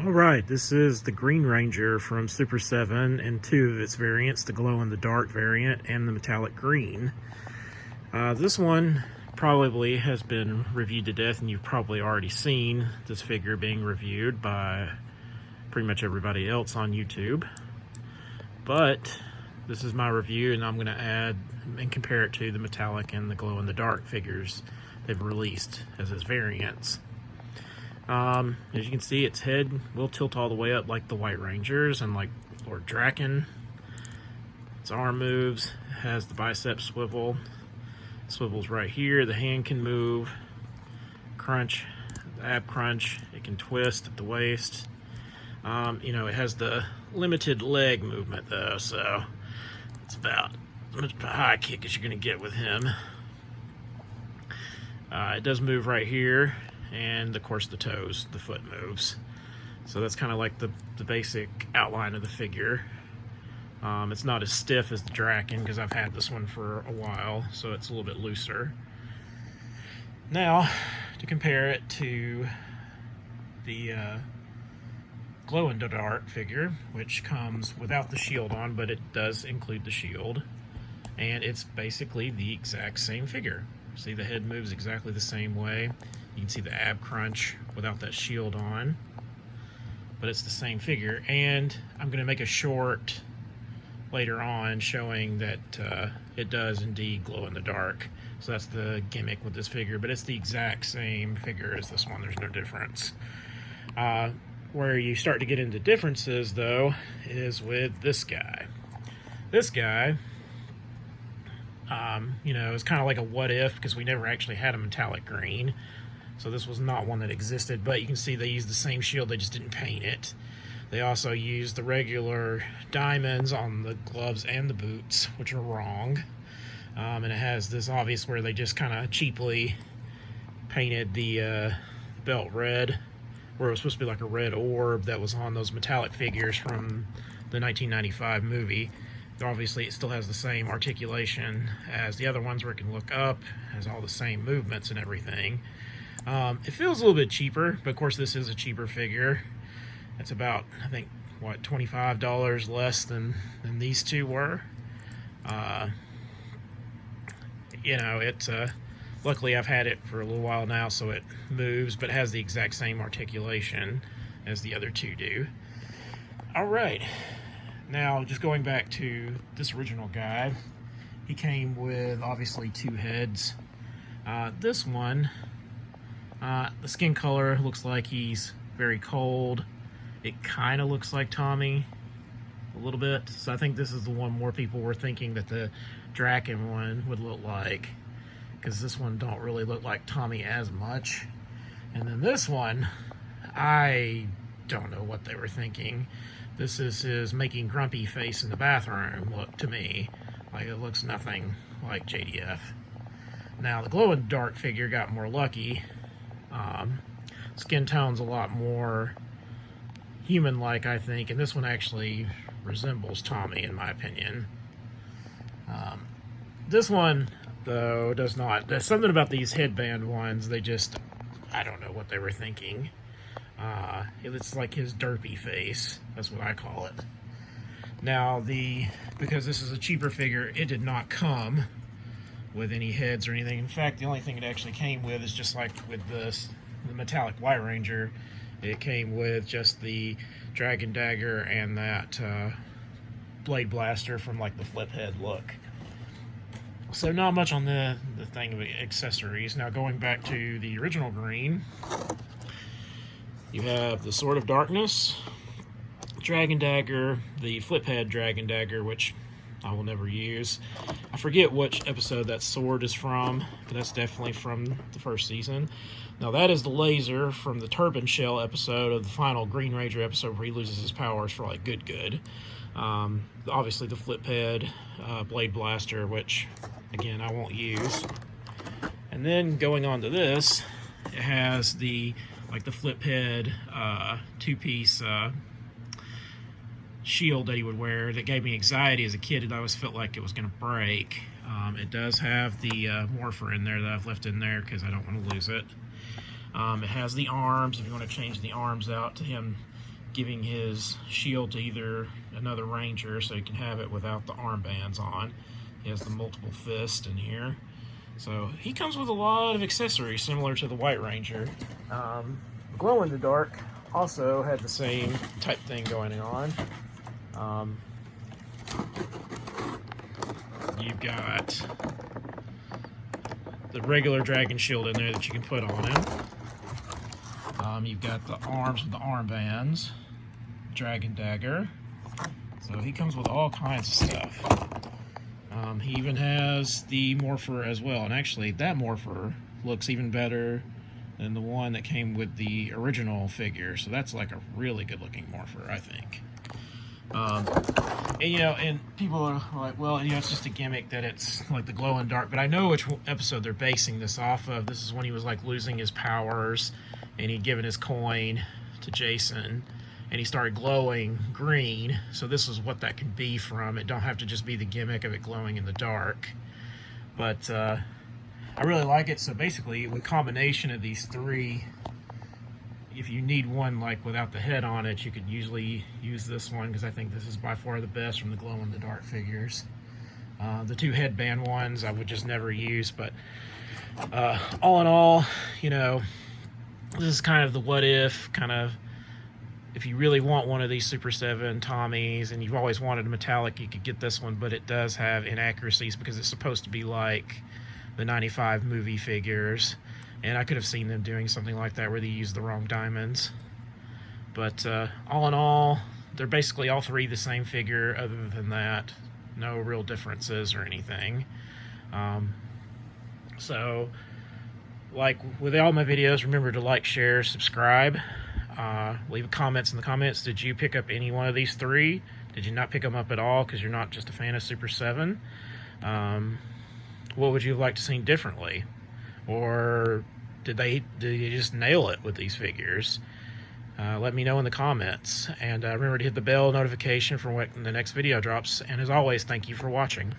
Alright, this is the Green Ranger from Super 7 and two of its variants, the glow-in-the-dark variant and the metallic green. This one probably has been reviewed to death, and you've probably already seen this figure being reviewed by pretty much everybody else on YouTube. But this is my review, and I'm going to add and compare it to the metallic and the glow-in-the-dark figures they've released as its variants. As you can see, its head will tilt all the way up like the White Rangers and like Lord Drakkon. Its arm moves, it has the bicep swivel. It swivels right here, the hand can move, crunch, the ab crunch, it can twist at the waist. It has the limited leg movement though, so it's about as much of a high kick as you're going to get with him. It does move right here. And of course the toes, the foot moves. So that's kind of like the basic outline of the figure. It's not as stiff as the Drakkon because I've had this one for a while, so it's a little bit looser. Now, to compare it to the glow-in-the-dark figure, which comes without the shield on, but it does include the shield. And it's basically the exact same figure. See, the head moves exactly the same way. You can see the ab crunch without that shield on, but it's the same figure. And I'm going to make a short later on showing that it does indeed glow in the dark. So that's the gimmick with this figure, but it's the exact same figure as this one. There's no difference. Where you start to get into differences, though, is with this guy. This guy, is kind of like a what if, because we never actually had a metallic green. So this was not one that existed, but you can see they used the same shield, they just didn't paint it. They also used the regular diamonds on the gloves and the boots, which are wrong. And it has this obvious where they just kind of cheaply painted the belt red, where it was supposed to be like a red orb that was on those metallic figures from the 1995 movie. Obviously, it still has the same articulation as the other ones where it can look up, has all the same movements and everything. It feels a little bit cheaper, but of course this is a cheaper figure. It's about, I think, what, $25 less than these two were. Luckily I've had it for a little while now, so it moves, but has the exact same articulation as the other two do. Alright, now just going back to this original guy, he came with obviously two heads. This one, the skin color looks like he's very cold. It kind of looks like Tommy a little bit. So I think this is the one more people were thinking that the Drakkon one would look like, because this one don't really look like Tommy as much. And then this one, I don't know what they were thinking. This is his making grumpy face in the bathroom look to me. Like, it looks nothing like JDF. Now the glow-in-the-dark figure got more lucky. Skin tone's a lot more human-like, I think, and this one actually resembles Tommy, in my opinion. This one, though, does not. There's something about these headband ones, I don't know what they were thinking. It's like his derpy face, that's what I call it. Now, because this is a cheaper figure, it did not come with any heads or anything. In fact, the only thing it actually came with is just like with the metallic White Ranger, it came with just the Dragon Dagger and that Blade Blaster from like the flip head look. So not much on the thing of accessories. Now going back to the original green, you have the Sword of Darkness, Dragon Dagger, the flip head Dragon Dagger, which I will never use. I forget which episode that sword is from, but that's definitely from the first season. Now that is the laser from the Turban Shell episode of the final Green Ranger episode where he loses his powers for like good. Obviously the flip head, Blade Blaster, which again I won't use. And then going on to this, it has the flip head two-piece shield that he would wear that gave me anxiety as a kid, and I always felt like it was going to break. It does have the morpher in there that I've left in there because I don't want to lose it. It has the arms, if you want to change the arms out to him giving his shield to either another ranger so he can have it without the armbands on. He has the multiple fist in here. So he comes with a lot of accessories similar to the White Ranger. Glow in the Dark also had the same type thing going on. You've got the regular dragon shield in there that you can put on him. You've got the arms with the armbands, dragon dagger. So he comes with all kinds of stuff. He even has the morpher as well, and actually that morpher looks even better than the one that came with the original figure. So that's like a really good looking morpher, I think. And you know, and people are like, well, you know, it's just a gimmick that it's like the glow in the dark, but I know which episode they're basing this off of. This is when he was like losing his powers and he'd given his coin to Jason and he started glowing green. So this is what that can be from. It don't have to just be the gimmick of it glowing in the dark. But I really like it. So basically, with combination of these three, if you need one like without the head on it, you could usually use this one, because I think this is by far the best from the glow in the dark figures. The two headband ones I would just never use, but all in all, you know, this is kind of the what if, kind of, if you really want one of these Super 7 Tommies and you've always wanted a metallic, you could get this one, but it does have inaccuracies because it's supposed to be like the 95 movie figures, and I could have seen them doing something like that where they used the wrong diamonds. But all in all, they're basically all three the same figure. Other than that, no real differences or anything. So like with all my videos, remember to like, share, subscribe. Leave comments in the comments. Did you pick up any one of these three? Did you not pick them up at all because you're not just a fan of Super 7? What would you have liked to see differently? Or did you just nail it with these figures? Let me know in the comments. And remember to hit the bell notification for when the next video drops. And as always, thank you for watching.